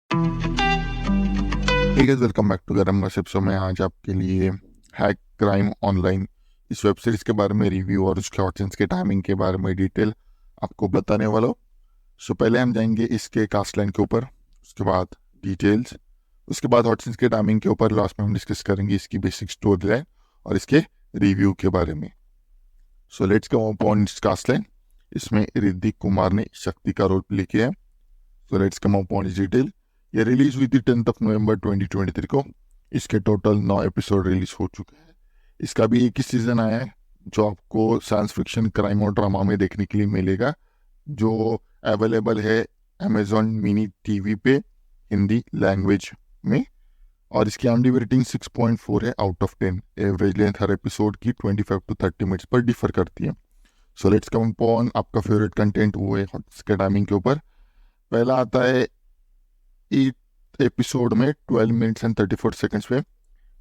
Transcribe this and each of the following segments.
Hey guys, welcome back to Garam Gossip. So मैं आज आपके लिए हैक क्राइम ऑनलाइन इस वेब सीरीज के बारे में रिव्यू और उसके ऑडियंस के टाइमिंग के बारे में डिटेल आपको बताने वाला हूँ। सो पहले हम जाएंगे इसके कास्ट लाइन के ऊपर, उसके बाद डिटेल्स, उसके बाद ऑडियंस के टाइमिंग के ऊपर, लास्ट में हम डिस्कस करेंगे इसकी बेसिक स्टोरी लाइन और इसके रिव्यू के बारे में। So let's come upon cast line. इसमें ऋतिक कुमार ने शक्ति का रोल प्ले किया है। सो लेट्स कम अपॉन इस डिटेल। ये रिलीज हुई थी 10 नवंबर 2023 को। इसके टोटल 9 एपिसोड रिलीज हो चुके हैं। इसका भी एक ही सीजन आया है जो आपको साइंस फिक्शन, क्राइम और ड्रामा में देखने के लिए मिलेगा, जो अवेलेबल है अमेजॉन मिनी टीवी पे हिंदी लैंग्वेज में। और इसकी IMDb रेटिंग 6.4 है out of 10। Average length her episode की 25 to 30 मिनट्स पर डिफर करती है। सो लेट्स कम अपॉन आपका फेवरेट कंटेंट, वो है इसके टाइमिंग के ऊपर। पहला आता है एपिसोड में 12 मिनट्स एंड 34 सेकंड्स में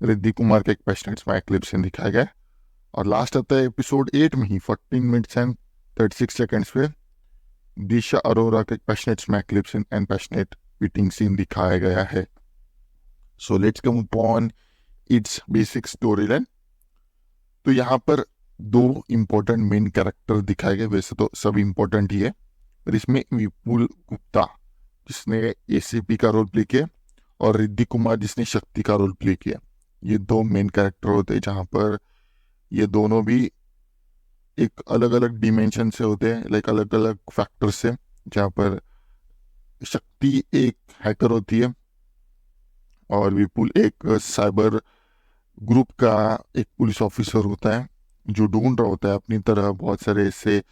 रिद्धि कुमार का एक पैशनेट स्माइल क्लिप सीन दिखाया गया है। और लास्ट आता है एपिसोड 8 में ही 14 मिनट्स एंड 36 सेकंड्स पे दिशा अरोरा का एक passionate smile clip scene and passionate beating scene दिखाया गया है। So let's come upon its basic story line. तो यहाँ पर दो इम्पोर्टेंट मेन कैरेक्टर दिखाए गए। वैसे तो सब इम्पोर्टेंट ही है, पर इसमें विपुल गुप्ता जिसने ACP का रोल प्ले किया और रिद्धि कुमार जिसने शक्ति का रोल प्ले किया, ये दो मेन कैरेक्टर होते हैं, जहाँ पर ये दोनों भी एक अलग अलग डिमेंशन से होते हैं, लाइक अलग अलग फैक्टर से। जहाँ पर शक्ति एक हैकर होती है और विपुल एक साइबर ग्रुप का एक पुलिस ऑफिसर होता है जो ढूंढ रहा होता है अपनी तरह बहुत सारे ऐसे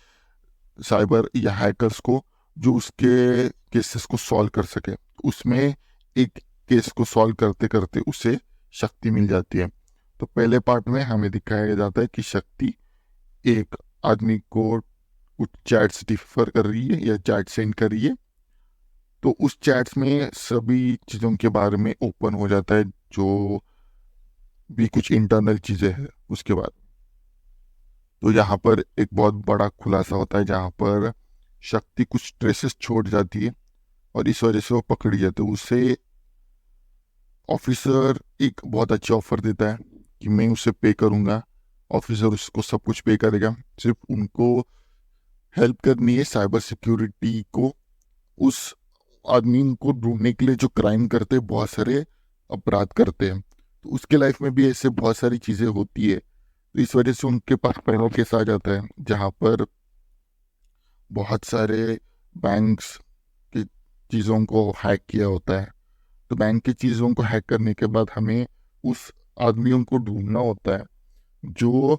साइबर या हैकर्स को जो उसके केसेस को सॉल्व कर सके। उसमें एक केस को सॉल्व करते करते उसे शक्ति मिल जाती है। तो पहले पार्ट में हमें दिखाया जाता है कि शक्ति एक आदमी को कुछ चैट्स डिफर कर रही है या चैट सेंड कर रही है। तो उस चैट्स में सभी चीज़ों के बारे में ओपन हो जाता है, जो भी कुछ इंटरनल चीज़ें हैं उसके बाद। तो यहाँ पर एक बहुत बड़ा खुलासा होता है जहाँ पर शक्ति कुछ ट्रेसेस छोड़ जाती है और इस वजह से वो पकड़ी जाती है। उसे ऑफिसर एक बहुत अच्छी ऑफर देता है कि मैं उसे पे करूँगा। ऑफिसर उसको सब कुछ पे करेगा, सिर्फ उनको हेल्प करनी है साइबर सिक्योरिटी को उस आदमी को ढूंढने के लिए जो क्राइम करते हैं, बहुत सारे अपराध करते हैं। तो उसके लाइफ में भी ऐसे बहुत सारी चीज़ें होती है। तो इस वजह से उनके पास पहला केस आ जाता है जहाँ पर बहुत सारे बैंक्स की चीज़ों को हैक किया होता है। तो बैंक की चीज़ों को हैक करने के बाद हमें उस आदमियों को ढूंढना होता है जो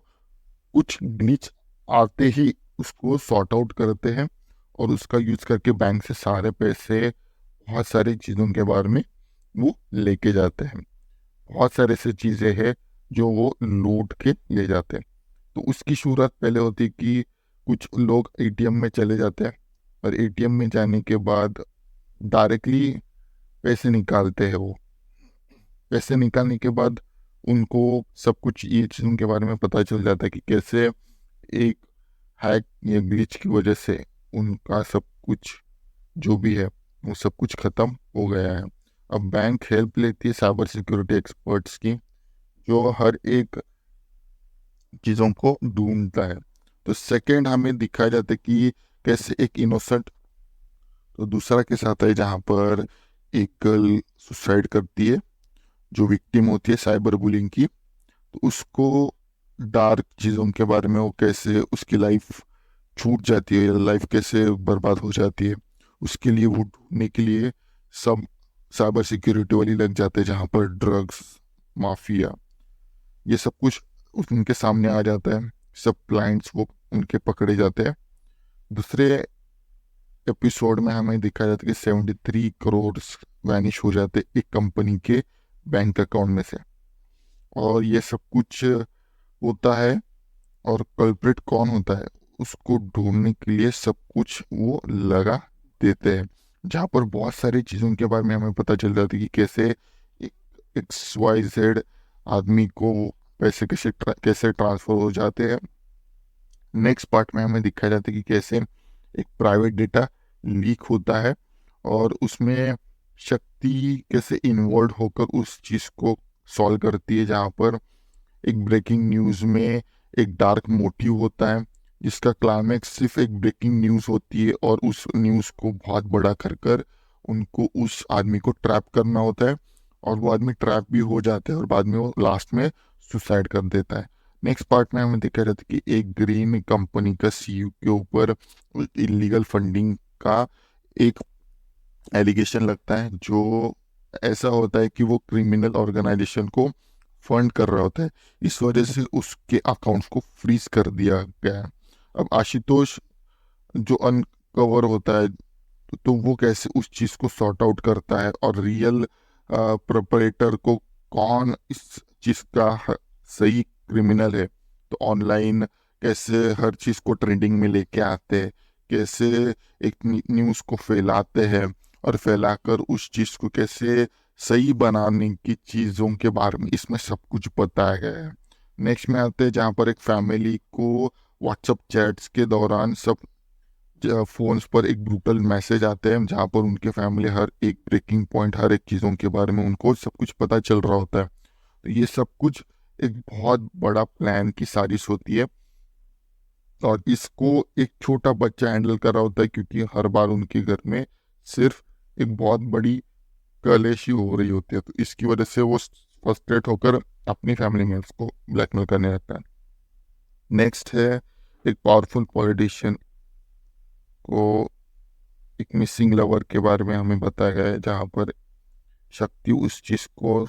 कुछ ग्लिच आते ही उसको सॉर्ट आउट करते हैं और उसका यूज करके बैंक से सारे पैसे, बहुत सारी चीज़ों के बारे में वो लेके जाते हैं। बहुत सारे ऐसे चीज़ें हैं जो वो लूट के ले जाते हैं। तो उसकी शुरुआत पहले होती है कि कुछ लोग ATM में चले जाते हैं और ATM में जाने के बाद डायरेक्टली पैसे निकालते हैं। वो पैसे निकालने के बाद उनको सब कुछ ये चीज़ों के बारे में पता चल जाता है कि कैसे एक हैक या ग्लिच की वजह से उनका सब कुछ जो भी है वो सब कुछ ख़त्म हो गया है। अब बैंक हेल्प लेती है साइबर सिक्योरिटी एक्सपर्ट्स की, जो हर एक चीज़ों को ढूंढता है। तो सेकंड हमें दिखाया जाता है कि कैसे एक इनोसेंट। तो दूसरा केस आता है जहाँ पर एक गर्ल सुसाइड करती है जो विक्टिम होती है साइबर बुलिंग की। तो उसको डार्क चीज़ों के बारे में, वो कैसे उसकी लाइफ छूट जाती है या लाइफ कैसे बर्बाद हो जाती है, उसके लिए वो ढूंढने के लिए सब साइबर सिक्योरिटी वाली लग जाते हैं, जहाँ पर ड्रग्स माफिया ये सब कुछ उनके सामने आ जाता है। सब क्लाइंट्स वो उनके पकड़े जाते हैं। दूसरे एपिसोड में हमें दिखाया जाता है कि 73 करोड़ वैनिश हो जाते एक कंपनी के बैंक अकाउंट में से। और ये सब कुछ होता है और कल्प्रिट कौन होता है उसको ढूंढने के लिए सब कुछ वो लगा देते हैं, जहाँ पर बहुत सारी चीज़ों के बारे में हमें पता चल जाती है कि कैसे एक XYZ आदमी को पैसे कैसे ट्रांसफर हो जाते हैं। नेक्स्ट पार्ट में हमें दिखाया जाता है कि कैसे एक प्राइवेट डेटा लीक होता है और उसमें शक्ति कैसे इन्वॉल्व होकर उस चीज़ को सॉल्व करती है, जहाँ पर एक ब्रेकिंग न्यूज़ में एक डार्क मोटिव होता है, जिसका क्लाइमैक्स सिर्फ एक ब्रेकिंग न्यूज़ होती है और उस न्यूज़ को बहुत बड़ा कर कर उनको उस आदमी को ट्रैप करना होता है, और वो आदमी ट्रैप भी हो जाता है और बाद में वो लास्ट में सुसाइड कर देता है। नेक्स्ट पार्ट में हमें दिखा रहा था कि एक ग्रीन कंपनी का सीईओ के ऊपर इलीगल फंडिंग का एक एलिगेशन लगता है, जो ऐसा होता है कि वो क्रिमिनल ऑर्गेनाइजेशन को फंड कर रहा होता है। इस वजह से उसके अकाउंट्स को फ्रीज कर दिया गया है। अब आशुतोष जो अनकवर होता है, तो वो कैसे उस चीज को सॉर्ट आउट करता है और रियल प्रोपरेटर को, कौन इस चीज का सही क्रिमिनल है, तो ऑनलाइन कैसे हर चीज को ट्रेंडिंग में लेके आते हैं, कैसे एक न्यूज को फैलाते हैं और फैलाकर उस चीज को कैसे सही बनाने की चीजों के बारे में इसमें सब कुछ बताया गया है। नेक्स्ट में आते हैं जहाँ पर एक फैमिली को व्हाट्सएप चैट्स के दौरान सब फोन्स पर एक ब्रूटल मैसेज आते हैं, जहाँ पर उनके फैमिली हर एक ब्रेकिंग पॉइंट, हर एक चीज़ों के बारे में उनको सब कुछ पता चल रहा होता है। तो ये सब कुछ एक बहुत बड़ा प्लान की साजिश होती है, और इसको एक छोटा बच्चा हैंडल कर रहा होता है, क्योंकि हर बार उनके घर में सिर्फ एक बहुत बड़ी कलेशी हो रही होती है, तो इसकी वजह से वो फ्रस्ट्रेट होकर अपनी फैमिली मेंबर्स को ब्लैकमेल करने लगता है। नेक्स्ट है एक पावरफुल पॉलिटिशियन को एक मिसिंग लवर के बारे में हमें बताया गया है, जहाँ पर शक्ति उस चीज़ को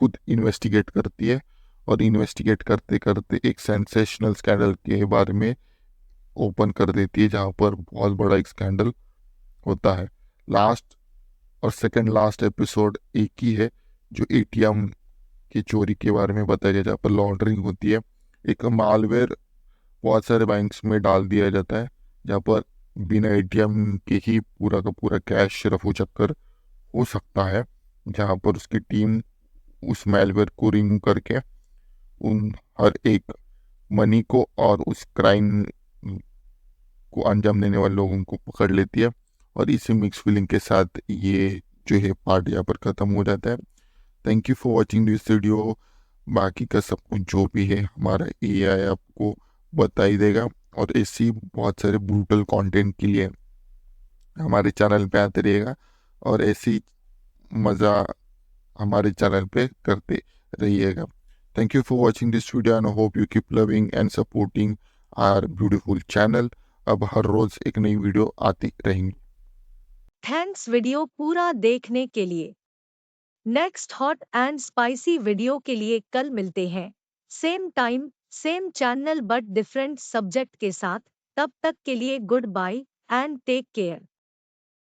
खुद इन्वेस्टिगेट करती है, और इन्वेस्टिगेट करते करते एक सेंसेशनल स्कैंडल के बारे में ओपन कर देती है, जहाँ पर बहुत बड़ा एक स्कैंडल होता है। लास्ट और सेकंड लास्ट एपिसोड एक ही है, जो एटीएम की चोरी के बारे में बताया गया, जहाँ पर लॉन्ड्रिंग होती है। एक मालवेयर बहुत सारे बैंक्स में डाल दिया जाता है, जहाँ पर बिना एटीएम के ही पूरा का पूरा कैश रफू चक्कर हो सकता है, जहाँ पर उसकी टीम उस मैलवेयर को रिमूव करके उन हर एक मनी को और उस क्राइम को अंजाम देने वाले लोगों को पकड़ लेती है। और इसी मिक्स फीलिंग के साथ ये जो है पार्ट यहाँ पर ख़त्म हो जाता है। Thank you for watching this video. बाकी का सब कुछ जो भी है हमारा एआई आपको बता ही देगा, और ऐसी बहुत सारे ब्रूटल कंटेंट के लिए हमारे चैनल पे आते रहिएगा, और ऐसी मज़ा हमारे चैनल पे करते रहिएगा। Thank you for watching this video and hope you keep loving and supporting our beautiful channel. अब हर रोज़ एक नई वीडियो आती रहेंगी। थैंक्स वीडियो पूरा देखने के लिए। Next hot and spicy video के लिए कल मिलते हैं, same time same channel but different subject के साथ। तब तक के लिए goodbye and take care.